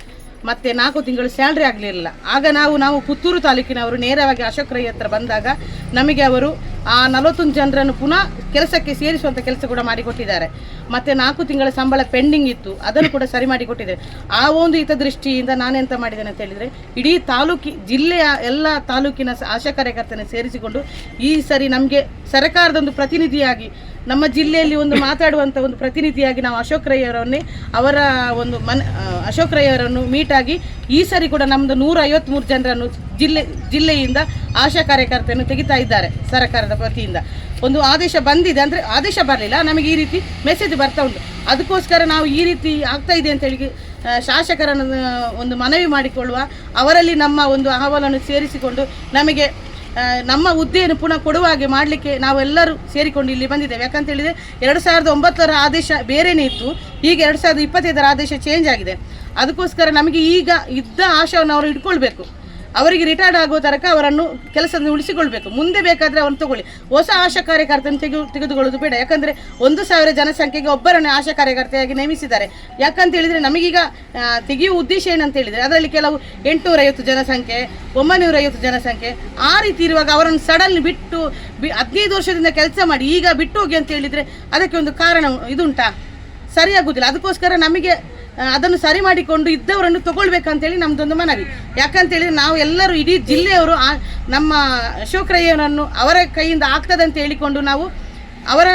ಮತ್ತು 4 ತಿಂಗಳು ಸ್ಯಾಲ್ರಿ ಆಗಲಿರಲಿಲ್ಲ. ಆಗ ನಾವು ಪುತ್ತೂರು ತಾಲೂಕಿನವರು ನೇರವಾಗಿ ಅಶೋಕ್ ರೈ ಹತ್ರ ಬಂದಾಗ ನಮಗೆ ಅವರು ಆ 41 ಜನರನ್ನು ಪುನಃ ಕೆಲಸಕ್ಕೆ ಸೇರಿಸುವಂಥ ಕೆಲಸ ಕೂಡ ಮಾಡಿಕೊಟ್ಟಿದ್ದಾರೆ. ಮತ್ತು 4 ತಿಂಗಳ ಸಂಬಳ ಪೆಂಡಿಂಗ್ ಇತ್ತು, ಅದನ್ನು ಕೂಡ ಸರಿ ಮಾಡಿಕೊಟ್ಟಿದ್ದಾರೆ. ಆ ಒಂದು ಹಿತದೃಷ್ಟಿಯಿಂದ ನಾನೆಂತ ಮಾಡಿದ್ದೇನೆ ಅಂತ ಹೇಳಿದರೆ, ಇಡೀ ಜಿಲ್ಲೆಯ ಎಲ್ಲ ತಾಲೂಕಿನ ಆಶಾ ಕಾರ್ಯಕರ್ತರನ್ನು ಸೇರಿಸಿಕೊಂಡು ಈ ಸರಿ ನಮಗೆ ಸರ್ಕಾರದ ಒಂದು ಪ್ರತಿನಿಧಿಯಾಗಿ, ನಮ್ಮ ಜಿಲ್ಲೆಯಲ್ಲಿ ಒಂದು ಮಾತಾಡುವಂಥ ಒಂದು ಪ್ರತಿನಿಧಿಯಾಗಿ ನಾವು ಅಶೋಕ್ ರೈ ಅವರನ್ನೇ ಅಶೋಕ್ ರೈ ಅವರನ್ನು ಮೀಟಾಗಿ ಈ ಸರಿ ಕೂಡ ನಮ್ಮದು 153 ಜನರನ್ನು ಜಿಲ್ಲೆಯಿಂದ ಆಶಾ ಕಾರ್ಯಕರ್ತರನ್ನು ತೆಗಿತಾ ಇದ್ದಾರೆ. ಸರ್ಕಾರದ ವತಿಯಿಂದ ಒಂದು ಆದೇಶ ಬಂದಿದೆ, ಅಂದರೆ ಆದೇಶ ಬರಲಿಲ್ಲ, ನಮಗೆ ಈ ರೀತಿ ಮೆಸೇಜ್ ಬರ್ತಾ ಉಂಟು. ಅದಕ್ಕೋಸ್ಕರ ನಾವು ಈ ರೀತಿ ಆಗ್ತಾ ಇದೆ ಅಂತೇಳಿ ಶಾಸಕರನ್ನು ಒಂದು ಮನವಿ ಮಾಡಿಕೊಳ್ಳುವ, ಅವರಲ್ಲಿ ನಮ್ಮ ಒಂದು ಅಹವಾಲನ್ನು ಸೇರಿಸಿಕೊಂಡು ನಮಗೆ ನಮ್ಮ ಹುದ್ದೆಯನ್ನು ಪುನಃ ಕೊಡುವ ಹಾಗೆ ಮಾಡಲಿಕ್ಕೆ ನಾವೆಲ್ಲರೂ ಸೇರಿಕೊಂಡು ಇಲ್ಲಿ ಬಂದಿದ್ದೇವೆ. ಯಾಕಂತ ಹೇಳಿದರೆ 2009ರ ಆದೇಶ ಬೇರೆಯೇ ಇತ್ತು, ಈಗ 2025ರ ಆದೇಶ ಚೇಂಜ್ ಆಗಿದೆ. ಅದಕ್ಕೋಸ್ಕರ ನಮಗೆ ಈಗ ಇದ್ದ ಆಶಾವನ್ನು ಅವರು ಇಟ್ಕೊಳ್ಬೇಕು. ಅವರಿಗೆ ರಿಟೈರ್ಡ್ ಆಗೋ ತನಕ ಅವರನ್ನು ಕೆಲಸದಿಂದ ಉಳಿಸಿಕೊಳ್ಬೇಕು. ಮುಂದೆ ಬೇಕಾದರೆ ಅವನು ತಗೊಳ್ಳಿ. ಹೊಸ ಆಶಾ ಕಾರ್ಯಕರ್ತನ ತೆಗೆದುಕೊಳ್ಳೋದು ಬೇಡ. ಯಾಕಂದರೆ 1000 ಜನಸಂಖ್ಯೆಗೆ ಒಬ್ಬರನ್ನೇ ಆಶಾ ಕಾರ್ಯಕರ್ತೆಯಾಗಿ ನೇಮಿಸಿದ್ದಾರೆ. ಯಾಕಂತ ಹೇಳಿದರೆ ನಮಗೀಗ ತೆಗೆಯುವ ಉದ್ದೇಶ ಏನಂತ ಹೇಳಿದರೆ, ಅದರಲ್ಲಿ ಕೆಲವು 850 ಜನಸಂಖ್ಯೆ, 950 ಜನಸಂಖ್ಯೆ, ಆ ರೀತಿ ಇರುವಾಗ ಅವರನ್ನು ಸಡನ್ಲಿ ಬಿಟ್ಟು 15 ವರ್ಷದಿಂದ ಕೆಲಸ ಮಾಡಿ ಈಗ ಬಿಟ್ಟು ಹೋಗಿ ಅಂತ ಹೇಳಿದರೆ ಅದಕ್ಕೆ ಒಂದು ಕಾರಣ ಇದುಂಟಾ? ಸರಿಯಾಗುವುದಿಲ್ಲ. ಅದಕ್ಕೋಸ್ಕರ ನಮಗೆ ಅದನ್ನು ಸರಿ ಮಾಡಿಕೊಂಡು ಇದ್ದವರನ್ನು ತಗೊಳ್ಬೇಕಂತೇಳಿ ನಮ್ಮದೊಂದು ಮನವಿ. ಯಾಕಂತೇಳಿದರೆ ನಾವು ಎಲ್ಲರೂ ಇಡೀ ಜಿಲ್ಲೆಯವರು ನಮ್ಮ ಅಶೋಕ್ ರೈ ಅವರನ್ನು ಅವರ ಕೈಯಿಂದ ಆಗ್ತದೆ ಅಂತ ಹೇಳಿಕೊಂಡು ನಾವು ಅವರ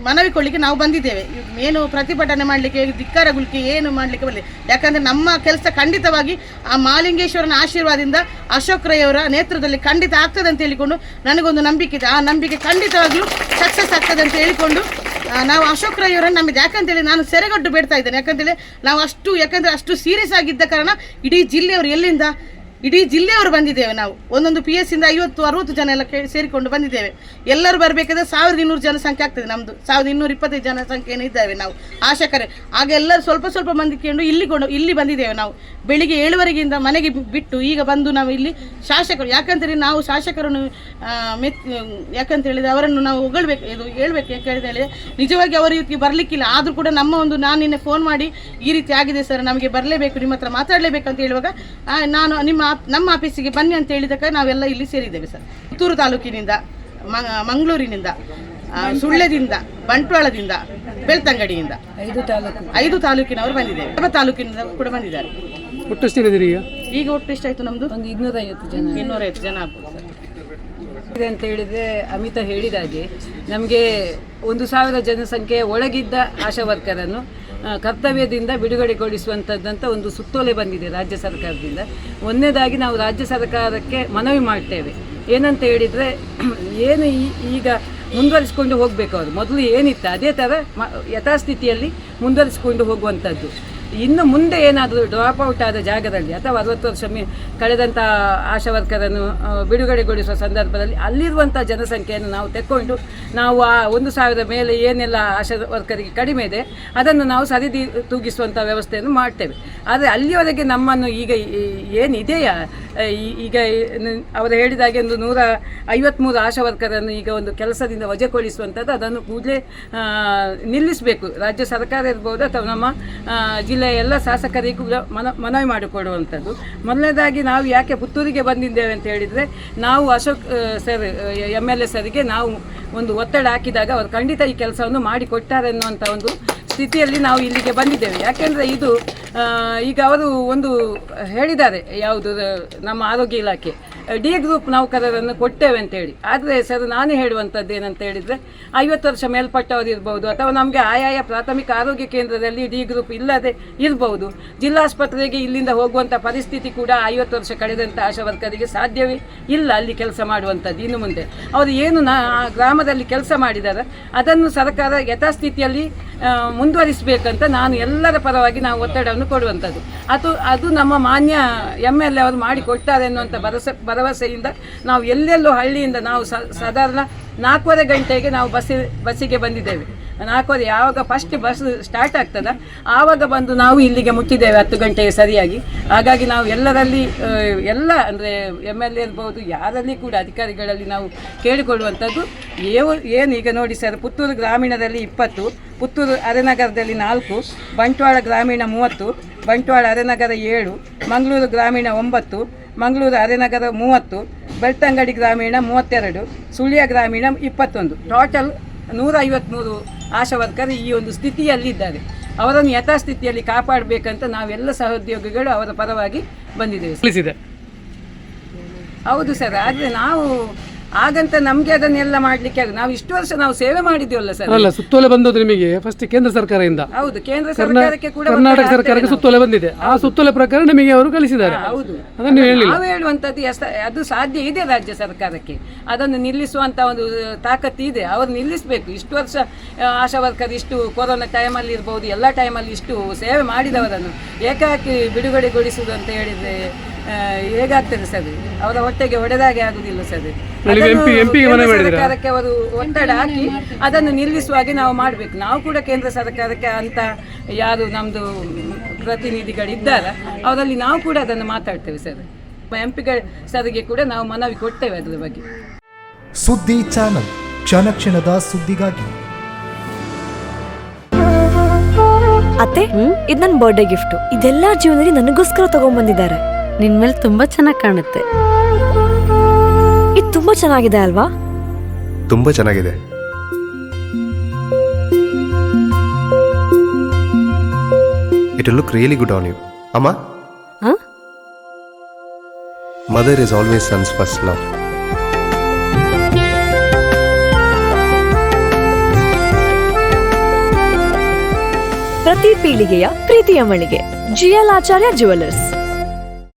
ಮನವಿ ಕೊಡಲಿಕ್ಕೆ ನಾವು ಬಂದಿದ್ದೇವೆ. ಏನು ಪ್ರತಿಭಟನೆ ಮಾಡಲಿಕ್ಕೆ, ಧಿಕ್ಕಾರಗೊಳಿಕೆ ಏನು ಮಾಡಲಿಕ್ಕೆ ಬರಲಿ. ಯಾಕಂದರೆ ನಮ್ಮ ಕೆಲಸ ಖಂಡಿತವಾಗಿ ಆ ಮಹಾಲಿಂಗೇಶ್ವರನ ಆಶೀರ್ವಾದದಿಂದ ಅಶೋಕ್ ರೈ ಅವರ ನೇತೃತ್ವದಲ್ಲಿ ಖಂಡಿತ ಆಗ್ತದೆ ಅಂತ ಹೇಳಿಕೊಂಡು ನನಗೊಂದು ನಂಬಿಕೆ ಇದೆ. ಆ ನಂಬಿಕೆ ಖಂಡಿತವಾಗಿಯೂ ಸಕ್ಸಸ್ ಆಗ್ತದೆ ಅಂತ ಹೇಳಿಕೊಂಡು ನಾವು ಅಶೋಕ್ ರೈ ಅವರನ್ನು ನಮಗೆ, ಯಾಕಂತೇಳಿ ನಾನು ಸೆರೆಗಟ್ಟು ಬೇಡ್ತಾ ಇದ್ದೇನೆ. ಯಾಕಂತೇಳಿ ನಾವು ಅಷ್ಟು ಸೀರಿಯಸ್ ಆಗಿದ್ದ ಕಾರಣ ಇಡೀ ಜಿಲ್ಲೆಯವರು ಇಡೀ ಜಿಲ್ಲೆಯವರು ಬಂದಿದ್ದೇವೆ. ನಾವು ಒಂದೊಂದು PS ಇಂದ 50-60 ಜನ ಎಲ್ಲ ಸೇರಿಕೊಂಡು ಬಂದಿದ್ದೇವೆ. ಎಲ್ಲರೂ ಬರಬೇಕಾದ್ರೆ 1200 ಜನಸಂಖ್ಯೆ ಆಗ್ತದೆ. ನಮ್ಮದು 1225 ಜನಸಂಖ್ಯೆಯನ್ನು ಇದ್ದೇವೆ ನಾವು ಆಶಕರೇ. ಆಗ ಎಲ್ಲರೂ ಸ್ವಲ್ಪ ಮಂದಿಕೊಂಡು ಇಲ್ಲಿ ಬಂದಿದ್ದೇವೆ. ನಾವು ಬೆಳಿಗ್ಗೆ 7 ಮನೆಗೆ ಬಿಟ್ಟು ಈಗ ಬಂದು ನಾವು ಇಲ್ಲಿ ಶಾಸಕರು, ಯಾಕಂತೇಳಿ ನಾವು ಶಾಸಕರನ್ನು ಯಾಕಂತ ಹೇಳಿದರೆ ಅವರನ್ನು ನಾವು ಹೇಳ್ಬೇಕು. ಯಾಕಂತೇಳಿ ನಿಜವಾಗಿ ಅವರ ಇದಕ್ಕೆ ಬರಲಿಕ್ಕಿಲ್ಲ. ಆದರೂ ಕೂಡ ನಾನು ನಿನ್ನೆ ಫೋನ್ ಮಾಡಿ ಈ ರೀತಿ ಆಗಿದೆ ಸರ್, ನಮಗೆ ಬರಲೇಬೇಕು, ನಿಮ್ಮ ಹತ್ರ ಮಾತಾಡಲೇಬೇಕು ಅಂತ ಹೇಳುವಾಗ ನಾನು ನಮ್ಮ ಆಫೀಸಿಗೆ ಬನ್ನಿ ಅಂತ ಹೇಳಿದಕ್ಕೆ ನಾವೆಲ್ಲ ಇಲ್ಲಿ ಸೇರಿದ್ದೇವೆ ಸರ್. ಪುತ್ತೂರು ತಾಲೂಕಿನಿಂದ, ಮಂಗಳೂರಿನಿಂದ, ಸುಳ್ಯದಿಂದ, ಬಂಟ್ವಾಳದಿಂದ, ಬೆಳ್ತಂಗಡಿಯಿಂದ 5 ತಾಲೂಕಿನವರು ಬಂದಿದ್ದೇವೆ. ಯಾವ ತಾಲೂಕಿನಿಂದ ಕೂಡ ಬಂದಿದ್ದಾರೆ. ಈಗ ಒಟ್ಟು ಎಷ್ಟಾಯ್ತು ನಮ್ದು? 250 ಜನ ಆಗ್ಬೋದು ಸರ್. ಅಂತ ಹೇಳಿದ್ರೆ ಅಮಿತಾ ಹೇಳಿದ ಹಾಗೆ ನಮಗೆ 1000 ಜನಸಂಖ್ಯೆಯ ಒಳಗಿದ್ದ ಆಶಾ ವರ್ಕರನ್ನು ಕರ್ತವ್ಯದಿಂದ ಬಿಡುಗಡೆಗೊಳಿಸುವಂಥದ್ದಂತ ಒಂದು ಸುತ್ತೋಲೆ ಬಂದಿದೆ ರಾಜ್ಯ ಸರ್ಕಾರದಿಂದ. ಒಂದನೇದಾಗಿ ನಾವು ರಾಜ್ಯ ಸರ್ಕಾರಕ್ಕೆ ಮನವಿ ಮಾಡ್ತೇವೆ. ಏನಂತ ಹೇಳಿದರೆ, ಏನು ಈಗ ಮುಂದುವರಿಸಿಕೊಂಡು ಹೋಗಬೇಕು, ಅವರು ಮೊದಲು ಏನಿತ್ತು ಅದೇ ಥರ ಯಥಾಸ್ಥಿತಿಯಲ್ಲಿ ಮುಂದುವರಿಸಿಕೊಂಡು ಹೋಗುವಂಥದ್ದು. ಇನ್ನು ಮುಂದೆ ಏನಾದರೂ ಡ್ರಾಪ್ ಔಟ್ ಆದ ಜಾಗದಲ್ಲಿ ಅಥವಾ 60 ವರ್ಷ ಕಳೆದಂಥ ಆಶಾ ವರ್ಕರನ್ನು ಬಿಡುಗಡೆಗೊಳಿಸುವ ಸಂದರ್ಭದಲ್ಲಿ ಅಲ್ಲಿರುವಂಥ ಜನಸಂಖ್ಯೆಯನ್ನು ನಾವು ತೆಕ್ಕೊಂಡು ನಾವು ಆ 1000 ಮೇಲೆ ಏನೆಲ್ಲ ಆಶಾ ವರ್ಕರಿಗೆ ಕಡಿಮೆ ಇದೆ ಅದನ್ನು ನಾವು ತೂಗಿಸುವಂಥ ವ್ಯವಸ್ಥೆಯನ್ನು ಮಾಡ್ತೇವೆ. ಆದರೆ ಅಲ್ಲಿಯವರೆಗೆ ನಮ್ಮನ್ನು ಈಗ ಏನಿದೆಯಾ, ಈಗ ಅವರು ಹೇಳಿದಾಗೆ ಒಂದು 153 ಆಶಾ ವರ್ಕರನ್ನು ಈಗ ಒಂದು ಕೆಲಸದಿಂದ ವಜಾಗೊಳಿಸುವಂಥದ್ದು, ಅದನ್ನು ಕೂಡಲೇ ನಿಲ್ಲಿಸಬೇಕು. ರಾಜ್ಯ ಸರ್ಕಾರ ಇರ್ಬೋದು ಅಥವಾ ನಮ್ಮ ಜಿಲ್ಲೆಯ ಎಲ್ಲ ಶಾಸಕರಿಗೂ ಮನವಿ ಮಾಡಿಕೊಡುವಂಥದ್ದು. ಮೊದಲನೇದಾಗಿ ನಾವು ಯಾಕೆ ಪುತ್ತೂರಿಗೆ ಬಂದಿದ್ದೇವೆ ಅಂತ ಹೇಳಿದರೆ, ನಾವು ಅಶೋಕ್ ಸರ್ MLA ಸರಿಗೆ ನಾವು ಒಂದು ಒತ್ತಡ ಹಾಕಿದಾಗ ಅವರು ಖಂಡಿತ ಈ ಕೆಲಸವನ್ನು ಮಾಡಿಕೊಟ್ಟಾರೆ ಅನ್ನುವಂಥ ಒಂದು ಸ್ಥಿತಿಯಲ್ಲಿ ನಾವು ಇಲ್ಲಿಗೆ ಬಂದಿದ್ದೇವೆ. ಯಾಕೆಂದರೆ ಇದು ಈಗ ಅವರು ಒಂದು ಹೇಳಿದ್ದಾರೆ, ಯಾವುದು ನಮ್ಮ ಆರೋಗ್ಯ ಇಲಾಖೆ D ಗ್ರೂಪ್ ನೌಕರರನ್ನು ಕೊಟ್ಟೇವೆ ಅಂತೇಳಿ. ಆದರೆ ಸರ್ ನಾನು ಹೇಳುವಂಥದ್ದು ಏನಂತ ಹೇಳಿದರೆ, 50 ವರ್ಷ ಮೇಲ್ಪಟ್ಟವರು ಇರ್ಬೋದು ಅಥವಾ ನಮಗೆ ಆಯಾಯ ಪ್ರಾಥಮಿಕ ಆರೋಗ್ಯ ಕೇಂದ್ರದಲ್ಲಿ D ಗ್ರೂಪ್ ಇಲ್ಲದೆ ಇರ್ಬೋದು. ಜಿಲ್ಲಾಸ್ಪತ್ರೆಗೆ ಇಲ್ಲಿಂದ ಹೋಗುವಂಥ ಪರಿಸ್ಥಿತಿ ಕೂಡ 50 ವರ್ಷ ಕಳೆದಂಥ ಆಶಾ ವರ್ಕರಿಗೆ ಸಾಧ್ಯವೇ ಇಲ್ಲ ಅಲ್ಲಿ ಕೆಲಸ ಮಾಡುವಂಥದ್ದು. ಇನ್ನು ಮುಂದೆ ಅವರು ಏನು ಗ್ರಾಮದಲ್ಲಿ ಕೆಲಸ ಮಾಡಿದ್ದಾರೆ ಅದನ್ನು ಸರ್ಕಾರ ಯಥಾಸ್ಥಿತಿಯಲ್ಲಿ ಮುಂದುವರಿಸಬೇಕಂತ ನಾನು ಎಲ್ಲರ ಪರವಾಗಿ ನಾವು ಒತ್ತಡವನ್ನು ಕೊಡುವಂಥದ್ದು. ಅದು ನಮ್ಮ ಮಾನ್ಯ MLA ಅವರು ಮಾಡಿಕೊಡ್ತಾರೆ ಅನ್ನುವಂಥ ಭರವಸೆಯಿಂದ ನಾವು ಎಲ್ಲೆಲ್ಲೋ ಹಳ್ಳಿಯಿಂದ ನಾವು ಸಾಧಾರಣ 4:15 ಗಂಟೆಗೆ ನಾವು ಬಸ್ಸಿಗೆ ಬಂದಿದ್ದೇವೆ. 4:15 ಯಾವಾಗ ಫಸ್ಟ್ ಬಸ್ ಸ್ಟಾರ್ಟ್ ಆಗ್ತದ ಆವಾಗ ಬಂದು ನಾವು ಇಲ್ಲಿಗೆ ಮುಟ್ಟಿದ್ದೇವೆ 10 ಗಂಟೆಗೆ ಸರಿಯಾಗಿ. ಹಾಗಾಗಿ ನಾವು ಎಲ್ಲರಲ್ಲಿ ಎಲ್ಲ ಅಂದರೆ MLA ಇರ್ಬೋದು, ಯಾರಲ್ಲಿ ಕೂಡ ಅಧಿಕಾರಿಗಳಲ್ಲಿ ನಾವು ಕೇಳಿಕೊಳ್ಳುವಂಥದ್ದು ಏನು ಈಗ ನೋಡಿ ಸರ್, ಪುತ್ತೂರು ಗ್ರಾಮೀಣದಲ್ಲಿ 20, ಪುತ್ತೂರು ಅರೆನಗರದಲ್ಲಿ 4, ಬಂಟ್ವಾಳ ಗ್ರಾಮೀಣ 30, ಬಂಟ್ವಾಳ ಅರೆನಗರ 7, ಮಂಗಳೂರು ಗ್ರಾಮೀಣ 9, ಮಂಗಳೂರು ಅರೆನಗರ 30, ಬೆಳ್ತಂಗಡಿ ಗ್ರಾಮೀಣ 32, ಸುಳ್ಯ ಗ್ರಾಮೀಣ 21. ಟೋಟಲ್ 153 ಆಶಾ ವರ್ಕರ್ ಈ ಒಂದು ಸ್ಥಿತಿಯಲ್ಲಿದ್ದಾರೆ. ಅವರನ್ನು ಯಥಾಸ್ಥಿತಿಯಲ್ಲಿ ಕಾಪಾಡಬೇಕಂತ ನಾವೆಲ್ಲ ಸಹೋದ್ಯೋಗಿಗಳು ಅವರ ಪರವಾಗಿ ಬಂದಿದ್ದೇವೆ. ಹೌದು ಸರ್, ಆದರೆ ನಾವು ಹಾಗಂತ ನಮಗೆ ಅದನ್ನೆಲ್ಲ ಮಾಡಲಿಕ್ಕೆ ನಾವು ಇಷ್ಟು ವರ್ಷ ನಾವು ಸೇವೆ ಮಾಡಿದ್ದೀವಲ್ಲ ಸರ್. ಅಲ್ಲ, ಸುತ್ತೋಲೆ ಬಂದದ್ದು ನಿಮಗೆ ಫಸ್ಟ್ ಕೇಂದ್ರ ಸರ್ಕಾರದಿಂದ. ಹೌದು, ಕೇಂದ್ರ ಸರ್ಕಾರಕ್ಕೆ ಕೂಡ ಕರ್ನಾಟಕ ಸರ್ಕಾರಕ್ಕೆ ಸುತ್ತೋಲೆ ಬಂದಿದೆ. ಆ ಸುತ್ತೋಲೆ ಪ್ರಕಾರ ನಿಮಗೆ ಅವರು ಕಳಿಸಿದ್ದಾರೆ. ಹೌದು, ಅದನ್ನು ನಾವು ಹೇಳುವಂಥದ್ದು ಅದು ಸಾಧ್ಯ ಇದೆ ರಾಜ್ಯ ಸರ್ಕಾರಕ್ಕೆ. ಅದನ್ನು ನಿಲ್ಲಿಸುವಂಥ ಒಂದು ತಾಕತ್ತು ಇದೆ, ಅವರು ನಿಲ್ಲಿಸಬೇಕು. ಇಷ್ಟು ವರ್ಷ ಆಶಾ ವರ್ಕರ್ ಇಷ್ಟು ಕೊರೋನಾ ಟೈಮಲ್ಲಿ ಇರ್ಬೋದು, ಎಲ್ಲ ಟೈಮಲ್ಲಿ ಇಷ್ಟು ಸೇವೆ ಮಾಡಿದವರನ್ನು ಏಕಾಕಿ ಬಿಡುಗಡೆಗೊಳಿಸುವುದು ಅಂತ ಹೇಳಿದರೆ ಹೇಗಾಗ್ತದೆ ಸರ್? ಅವರ ಹೊಟ್ಟೆಗೆ ಹೊಡೆದಾಗೆ ಆಗುದಿಲ್ಲ ಸರ್. ಸರ್ಕಾರಕ್ಕೆ ಅವರು ಒತ್ತಡ ಹಾಕಿ ಅದನ್ನು ನಿಲ್ಲಿಸುವಾಗೆ ನಾವು ಮಾಡಬೇಕು. ನಾವು ಕೂಡ ಕೇಂದ್ರ ಸರ್ಕಾರಕ್ಕೆ ಅಂತ ಯಾರು ನಮ್ಮದು ಪ್ರತಿನಿಧಿಗಳಿದ್ದಾರೆ ಅವರಲ್ಲಿ ನಾವು ಕೂಡ ಅದನ್ನು ಮಾತಾಡ್ತೇವೆ ಸರ್. MP ಸರ್ಗೆ ಕೂಡ ನಾವು ಮನವಿ ಕೊಡ್ತೇವೆ ಅದರ ಬಗ್ಗೆ. ಸುದ್ದಿ ಚಾನಲ್, ಕ್ಷಣ ಕ್ಷಣದ ಸುದ್ದಿಗಾಗಿ. ಅತ್ತೆ, ಇದು ನನ್ನ ಬರ್ಡೇ ಗಿಫ್ಟ್. ಇದೆಲ್ಲ ಜೀವನದಲ್ಲಿ ನನಗೋಸ್ಕರ ತಗೊಂಡ್ಬಂದಿದ್ದಾರೆ. ನಿನ್ ಮೇಲೆ ತುಂಬಾ ಚೆನ್ನಾಗಿ ಕಾಣುತ್ತೆ. ಇದು ತುಂಬಾ ಚೆನ್ನಾಗಿದೆ ಅಲ್ವಾ? ತುಂಬಾ ಚೆನ್ನಾಗಿದೆ. It will look really good on you. Amma? Huh? Mother is always son's first love. ಪ್ರತಿ ಪೀಳಿಗೆಯ ಪ್ರೀತಿಯ ಮಳಿಗೆ. GL ಆಚಾರ್ಯ ಜುವೆಲ್ಲರ್ಸ್.